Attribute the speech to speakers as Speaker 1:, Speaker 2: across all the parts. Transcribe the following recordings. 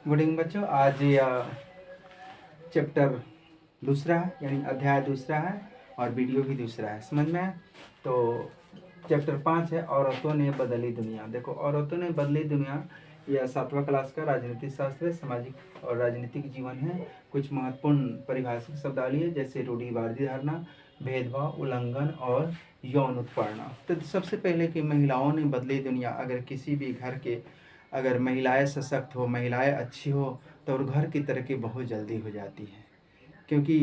Speaker 1: Good evening बच्चों। आज chapter दूसरा है, यानी अध्याय दूसरा है और वीडियो भी दूसरा है। समझ में आया? तो चैप्टर 5 है, औरतों ने बदली दुनिया। देखो, औरतों ने बदली दुनिया, यह 7वां क्लास का राजनीतिक शास्त्र, सामाजिक और राजनीतिक जीवन है। कुछ महत्वपूर्ण परिभाषित शब्दावली है, जैसे रूढ़िवादी धारणा, भेदभाव, उल्लंघन और यौन उत्पीड़न। तो सबसे पहले कि महिलाओं ने बदली दुनिया। अगर किसी भी घर के अगर महिलाएं सशक्त हो, महिलाएं अच्छी हो, तो और घर की तरक्की बहुत जल्दी हो जाती है। क्योंकि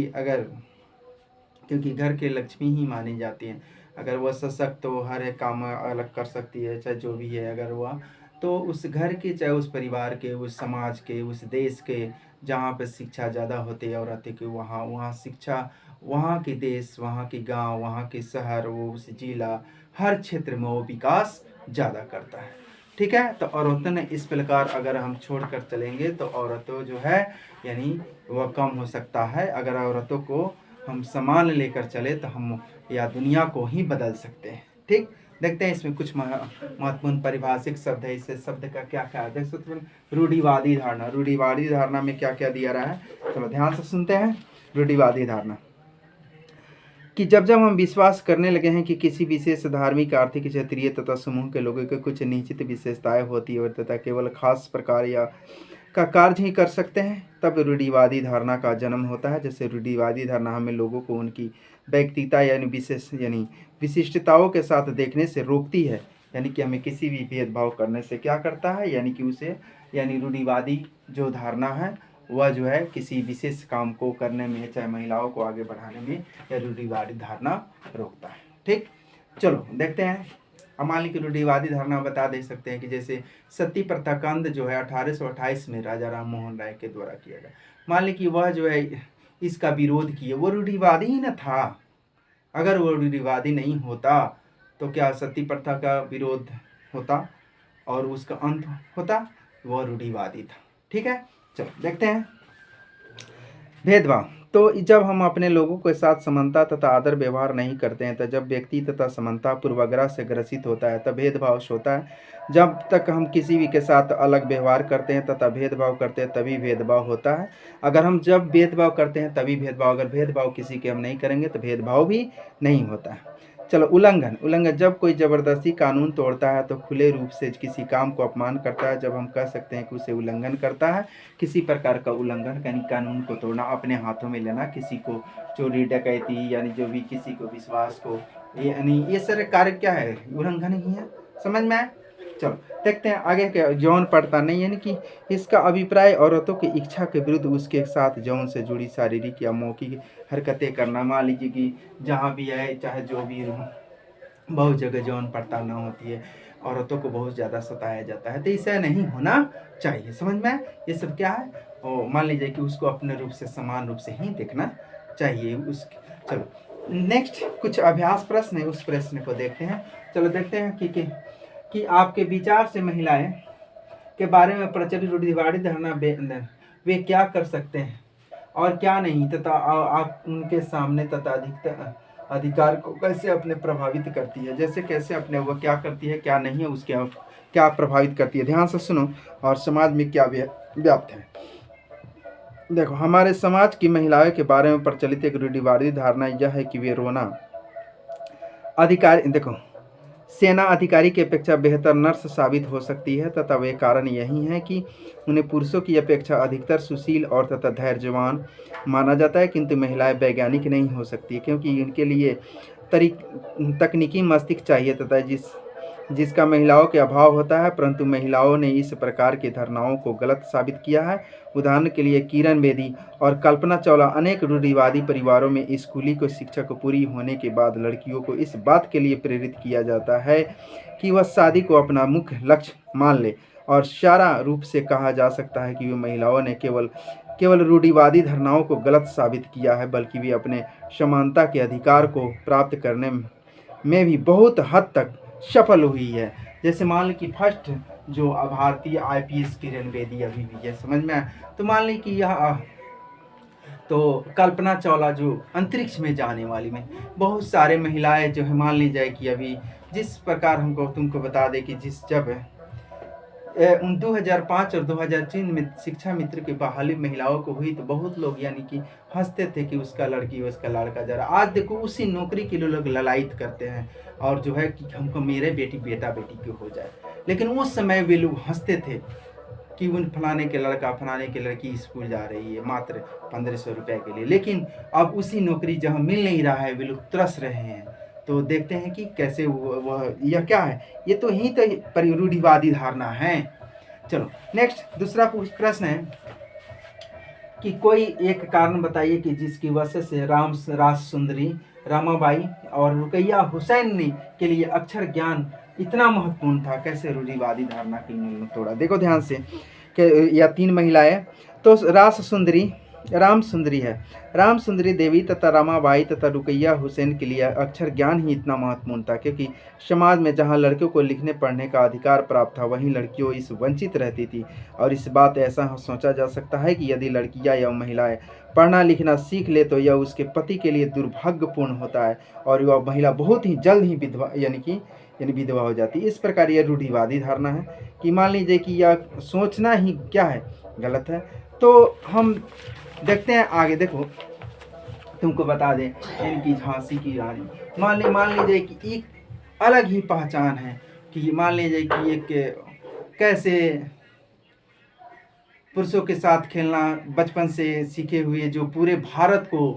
Speaker 1: घर के लक्ष्मी ही मानी जाती हैं। अगर वह सशक्त हो, हर एक काम अलग कर सकती है, चाहे जो भी है, अगर वह तो उस घर के, चाहे उस परिवार के, उस समाज के, उस देश के, जहाँ पे शिक्षा ज़्यादा होती है औरतें की, वहाँ वहाँ शिक्षा, वहाँ के देश, वहाँ के गांव, वहाँ के शहर, वो उस जिला, हर क्षेत्र में वो विकास ज़्यादा करता है। ठीक है। तो औरतों ने इस प्रकार अगर हम छोड़कर चलेंगे तो औरतों जो है, यानी वह कम हो सकता है। अगर औरतों को हम समान लेकर चले तो हम या दुनिया को ही बदल सकते हैं। ठीक, देखते हैं इसमें कुछ महत्वपूर्ण परिभाषिक शब्द है। इस शब्द का क्या क्या है, देख सकते हैं। रूढ़िवादी धारणा। रूढ़िवादी धारणा में क्या क्या दिया रहा है, चलो ध्यान से सुनते हैं। रूढ़िवादी धारणा कि जब जब हम विश्वास करने लगे हैं कि किसी विशेष धार्मिक, आर्थिक, क्षेत्रीय तथा समूह के लोगों के कुछ निश्चित विशेषताएं होती है तथा केवल खास प्रकार या का कार्य ही कर सकते हैं, तब रूढ़िवादी धारणा का जन्म होता है। जैसे रूढ़िवादी धारणा हमें लोगों को उनकी व्यक्तिगता यानी विशिष्टताओं के साथ देखने से रोकती है। यानी कि हमें किसी भी भेदभाव करने से क्या करता है, यानी कि उसे, यानी रूढ़िवादी जो धारणा है वह जो है किसी विशेष काम को करने में, चाहे महिलाओं को आगे बढ़ाने में, यह रूढ़िवादी धारणा रोकता है। ठीक, चलो देखते हैं। अब मान लीजिए रूढ़िवादी धारणा बता दे सकते हैं कि जैसे सती प्रथा का अंत जो है 1828 में राजा राम मोहन राय के द्वारा किया गया। मान लीजिए कि वह जो है इसका विरोध किए, वो रूढ़िवादी ही न था। अगर वो रूढ़िवादी नहीं होता तो क्या सती प्रथा का विरोध होता और उसका अंत होता? वह रूढ़िवादी था। ठीक है, चलो देखते हैं। भेदभाव। तो जब हम अपने लोगों के साथ समानता तथा आदर व्यवहार नहीं करते हैं, तो जब व्यक्ति तथा समानता पूर्वाग्रह से ग्रसित होता है तब भेदभाव होता है। जब तक हम किसी भी के साथ अलग व्यवहार करते हैं तथा भेदभाव करते हैं तभी भेदभाव होता है। अगर हम जब भेदभाव करते हैं तभी भेदभाव, अगर भेदभाव किसी के हम नहीं करेंगे तो भेदभाव भी नहीं होता है। चलो, उल्लंघन। उल्लंघन जब कोई जबरदस्ती कानून तोड़ता है तो खुले रूप से किसी काम को अपमान करता है, जब हम कह सकते हैं कि उसे उल्लंघन करता है। किसी प्रकार का उल्लंघन यानी कानून को तोड़ना, अपने हाथों में लेना, किसी को चोरी डकैती, यानी जो भी किसी को विश्वास को, यानी ये सारे कार्य क्या है, उल्लंघन ही है। समझ में आए? चलो देखते हैं आगे क्या। यौन पड़ता नहीं, यानी कि इसका अभिप्राय औरतों की इच्छा के विरुद्ध उसके साथ यौन से जुड़ी शारीरिक या मौखिक हरकतें करना। मान लीजिए कि जहाँ भी है, चाहे जो भी, बहुत जगह यौन पड़ताल ना होती है, औरतों को बहुत ज़्यादा सताया जाता है, तो ऐसा नहीं होना चाहिए। समझ में? ये सब क्या है, और मान लीजिए कि उसको अपने रूप से, समान रूप से ही देखना चाहिए उस। चलो नेक्स्ट कुछ अभ्यास प्रश्न है, उस प्रश्न को देखते हैं। चलो देखते हैं कि आपके विचार से महिलाएं के बारे में प्रचलित रूढ़िवादी धारणा वे क्या कर सकते हैं और क्या नहीं, तथा आप उनके सामने तथा अधिकार को कैसे अपने प्रभावित करती है। जैसे कैसे अपने वो क्या करती है, क्या नहीं है, उसके क्या प्रभावित करती है। ध्यान से सुनो। और समाज में क्या व्याप्त है। देखो, हमारे समाज की महिलाओं के बारे में प्रचलित एक रूढ़िवादी धारणा यह है कि वे रोना अधिकारी, देखो, सेना अधिकारी की अपेक्षा बेहतर नर्स साबित हो सकती है, तथा वे कारण यही है कि उन्हें पुरुषों की अपेक्षा अधिकतर सुशील और तथा धैर्यवान माना जाता है। किंतु महिलाएं वैज्ञानिक नहीं हो सकती, क्योंकि इनके लिए तकनीकी मस्तिष्क चाहिए तथा जिसका महिलाओं के अभाव होता है। परंतु महिलाओं ने इस प्रकार की धारणाओं को गलत साबित किया है। उदाहरण के लिए किरण बेदी और कल्पना चावला। अनेक रूढ़िवादी परिवारों में स्कूली को शिक्षा को पूरी होने के बाद लड़कियों को इस बात के लिए प्रेरित किया जाता है कि वह शादी को अपना मुख्य लक्ष्य मान ले, और सारा रूप से कहा जा सकता है कि वे महिलाओं ने केवल रूढ़िवादी धारणाओं को गलत साबित किया है, बल्कि वे अपने समानता के अधिकार को प्राप्त करने में भी बहुत हद तक सफल हुई है। जैसे मान ली कि फर्स्ट जो भारतीय IPS किरण बेदी अभी भी है। समझ में आया? तो मान ली कि यह तो कल्पना चावला जो अंतरिक्ष में जाने वाली में, बहुत सारे महिलाएं जो है, मान ली जाए कि अभी जिस प्रकार हमको तुमको बता दें कि 2005 और 2003 में शिक्षा मित्र की बहाली महिलाओं को हुई तो बहुत लोग यानी कि हंसते थे कि उसका लड़की उसका लड़का जरा। आज देखो उसी नौकरी के लिए लोग ललायत करते हैं और जो है कि हमको मेरे बेटी बेटा बेटी क्यों हो जाए। लेकिन उस समय वे लोग हंसते थे कि उन फलाने के लड़का फलाने की लड़की स्कूल जा रही है मात्र 1500 रुपये के लिए। लेकिन अब उसी नौकरी जहाँ मिल नहीं रहा है वे लोग तरस रहे हैं। तो देखते हैं कि कैसे वह यह क्या है, ये तो ही तो रूढ़िवादी धारणा है। चलो नेक्स्ट दूसरा प्रश्न है कि कोई एक कारण बताइए कि जिसकी वजह से रास सुंदरी रामाबाई और रुकैया हुसैन ने के लिए अक्षर ज्ञान इतना महत्वपूर्ण था। कैसे रूढ़िवादी धारणा की मूल तोड़ा। देखो ध्यान से कि या 3 महिलाएं तो रास सुंदरी राम सुंदरी है। राम सुंदरी देवी तथा रामाबाई तथा रुकैया हुसैन के लिए अक्षर ज्ञान ही इतना महत्वपूर्ण था, क्योंकि समाज में जहां लड़कियों को लिखने पढ़ने का अधिकार प्राप्त था वहीं लड़कियों इस वंचित रहती थी। और इस बात ऐसा सोचा जा सकता है कि यदि लड़कियां या महिलाएं पढ़ना लिखना सीख ले तो यह उसके पति के लिए दुर्भाग्यपूर्ण होता है और वह महिला बहुत ही जल्द ही विधवा यानी विधवा हो जाती है। इस प्रकार यह रूढ़िवादी धारणा है कि मान लीजिए कि यह सोचना ही क्या है, गलत है। तो हम देखते हैं आगे। देखो तुमको बता दें इनकी झांसी की रानी मान लीजिए कि एक अलग ही पहचान है कि मान लीजिए कि एक कैसे पुरुषों के साथ खेलना बचपन से सीखे हुए जो पूरे भारत को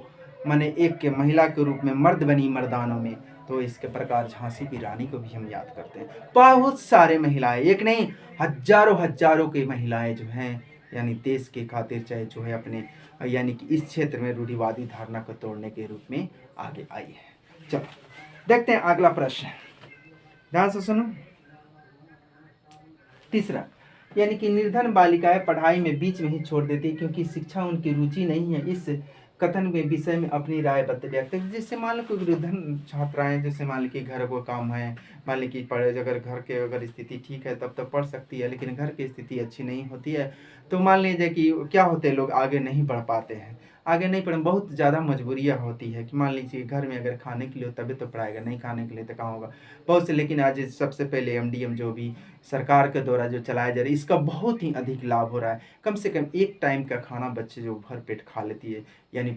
Speaker 1: माने एक महिला के रूप में मर्द बनी मर्दानों में। तो इसके प्रकार झांसी की रानी को भी हम याद करते हैं। बहुत सारे महिलाएं, एक नहीं हजारों की महिलाएं जो हैं यानी देश के खातिर चाहे जो है अपने यानी कि इस क्षेत्र में रूढ़िवादी धारणा को तोड़ने के रूप में आगे आई है। चलो देखते हैं अगला प्रश्न, ध्यान से सुनो। तीसरा यानी कि निर्धन बालिकाएं पढ़ाई में बीच में ही छोड़ देती है क्योंकि शिक्षा उनकी रुचि नहीं है। इस कथन के विषय में अपनी राय व्यक्त। जिससे मान लो कोई निर्धन छात्राएं जैसे मान लो कि घर को काम है, मान लो कि पढ़े अगर घर के अगर स्थिति ठीक है तब तो पढ़ सकती है, लेकिन घर की स्थिति अच्छी नहीं होती है तो मान लीजिए कि क्या होते हैं लोग आगे नहीं बढ़ पाते हैं। आगे नहीं पढ़ बहुत ज़्यादा मजबूरियाँ होती है कि मान लीजिए घर में अगर खाने के लिए हो तभी तो पढ़ाएगा, नहीं खाने के लिए तो कहाँ होगा बहुत से। लेकिन आज सबसे पहले MDM जो भी सरकार के द्वारा जो चलाया जा रहा है इसका बहुत ही अधिक लाभ हो रहा है। कम से कम एक टाइम का खाना बच्चे जो भर पेट खा लेती है यानी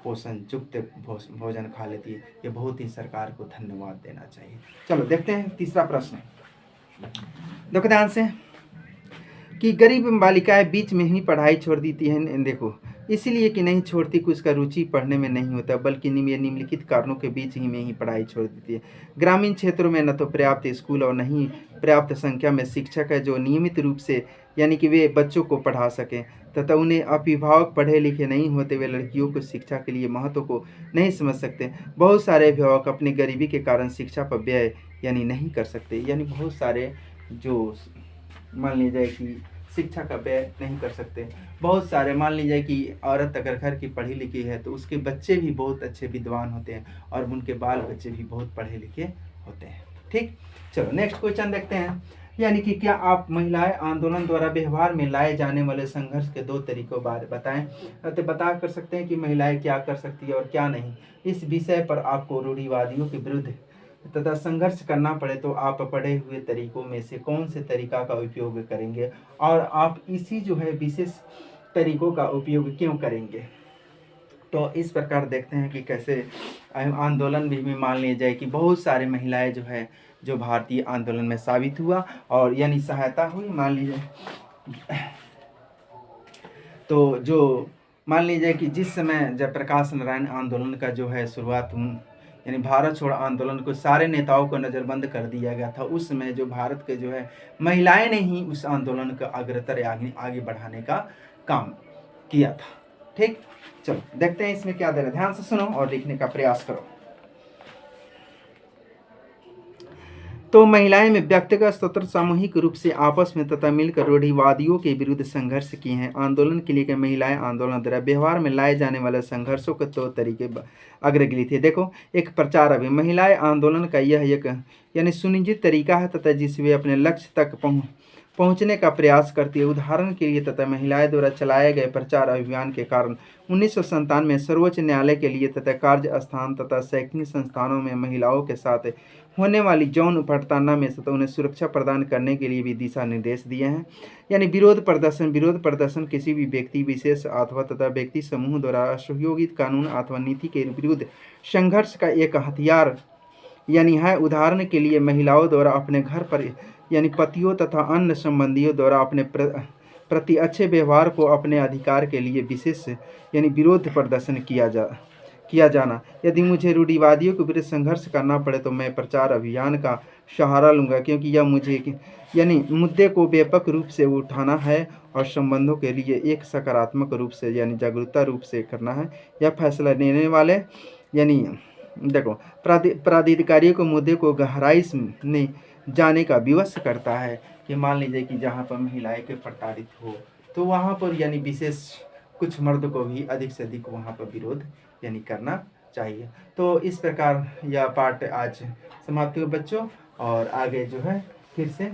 Speaker 1: पोषण युक्त भोजन खा लेती है। ये बहुत ही सरकार को धन्यवाद देना चाहिए। चलो देखते हैं तीसरा प्रश्न। देखो ध्यान से कि गरीब बालिकाएं बीच में ही पढ़ाई छोड़ देती हैं। देखो इसलिए कि नहीं छोड़ती कि उसका रुचि पढ़ने में नहीं होता बल्कि निम्नलिखित कारणों के बीच ही में ही पढ़ाई छोड़ देती है। ग्रामीण क्षेत्रों में न तो पर्याप्त स्कूल और न ही पर्याप्त संख्या में शिक्षक है जो नियमित रूप से यानी कि वे बच्चों को पढ़ा सकें तथा उन्हें अभिभावक पढ़े लिखे नहीं होते वे लड़कियों को शिक्षा के लिए महत्व को नहीं समझ सकते। बहुत सारे अभिभावक अपनी गरीबी के कारण शिक्षा पर व्यय यानी नहीं कर सकते। यानी बहुत सारे जो मान लीजिए कि शिक्षा का व्यय नहीं कर सकते। बहुत सारे मान लीजिए कि औरत अगर घर की पढ़ी लिखी है तो उसके बच्चे भी बहुत अच्छे विद्वान होते हैं और उनके बाल बच्चे भी बहुत पढ़े लिखे होते हैं। ठीक, चलो नेक्स्ट क्वेश्चन देखते हैं। यानी कि क्या आप महिलाएं आंदोलन द्वारा व्यवहार में लाए जाने वाले संघर्ष के 2 तरीकों बारे बताएं। तो बता कर सकते हैं कि महिलाएं क्या कर सकती है और क्या नहीं। इस विषय पर आपको रूढ़िवादियों के विरुद्ध तथा संघर्ष करना पड़े तो आप पढ़े हुए तरीकों में से कौन से तरीका का उपयोग करेंगे और आप इसी जो है विशेष तरीकों का उपयोग क्यों करेंगे। तो इस प्रकार देखते हैं कि कैसे आंदोलन भी मान लिया जाए कि बहुत सारे महिलाएं जो है जो भारतीय आंदोलन में साबित हुआ और यानी सहायता हुई। मान लीजिए तो जो मान लीजिए कि जिस समय जयप्रकाश नारायण आंदोलन का जो है शुरुआत यानी भारत छोड़ आंदोलन को सारे नेताओं को नज़रबंद कर दिया गया था। उस समय जो भारत के जो है महिलाएं ने ही उस आंदोलन का अग्रतर आगे बढ़ाने का काम किया था। ठीक, चलो देखते हैं इसमें क्या दे रहा है। ध्यान से सुनो और लिखने का प्रयास करो। तो महिलाएं में व्यक्तिगत तथा सामूहिक रूप से आपस में तथा मिलकर रूढ़िवादियों के विरुद्ध संघर्ष किए हैं। आंदोलन के लिए महिलाएं आंदोलन द्वारा व्यवहार में लाए जाने वाले संघर्षों के 2 तरीके अग्रगलित थे। देखो एक प्रचार अभी महिलाएं आंदोलन का यह एक यानी सुनिश्चित तरीका है तथा जिससे वे अपने लक्ष्य तक पहुंचने का प्रयास करती है। उदाहरण के लिए तथा महिलाएं द्वारा चलाए गए प्रचार अभियान के कारण 1997 में सर्वोच्च न्यायालय के लिए तथा कार्य स्थान तथा शैक्षणिक संस्थानों में महिलाओं के साथ होने वाली यौन प्रताड़ना में से तो उन्हें सुरक्षा प्रदान करने के लिए भी दिशा निर्देश दिए हैं। यानी विरोध प्रदर्शन किसी भी व्यक्ति विशेष अथवा तथा व्यक्ति समूह द्वारा असहयोगित कानून अथवा नीति के विरुद्ध संघर्ष का एक हथियार यानी है। उदाहरण के लिए महिलाओं द्वारा अपने घर पर यानी पतियों तथा अन्य संबंधियों द्वारा अपने प्रति अच्छे व्यवहार को अपने अधिकार के लिए विशेष यानी विरोध प्रदर्शन किया जाना। यदि मुझे रूढ़िवादियों के विरुद्ध संघर्ष करना पड़े तो मैं प्रचार अभियान का सहारा लूँगा, क्योंकि यह मुझे यानी मुद्दे को व्यापक रूप से उठाना है और संबंधों के लिए एक सकारात्मक रूप से यानी जागरूकता रूप से करना है। यह फैसला लेने वाले यानी देखो प्राधिकारियों को मुद्दे को गहराई में जाने का विवश करता है कि मान लीजिए कि जहाँ पर महिलाएं के प्रताड़ित हो तो वहाँ पर यानी विशेष कुछ मर्द को भी अधिक से अधिक वहाँ पर विरोध यानी करना चाहिए। तो इस प्रकार यह पार्ट आज समाप्त हुआ बच्चों, और आगे जो है फिर से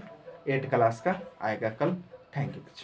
Speaker 1: 8 क्लास का आएगा कल। थैंक यू बच्चों।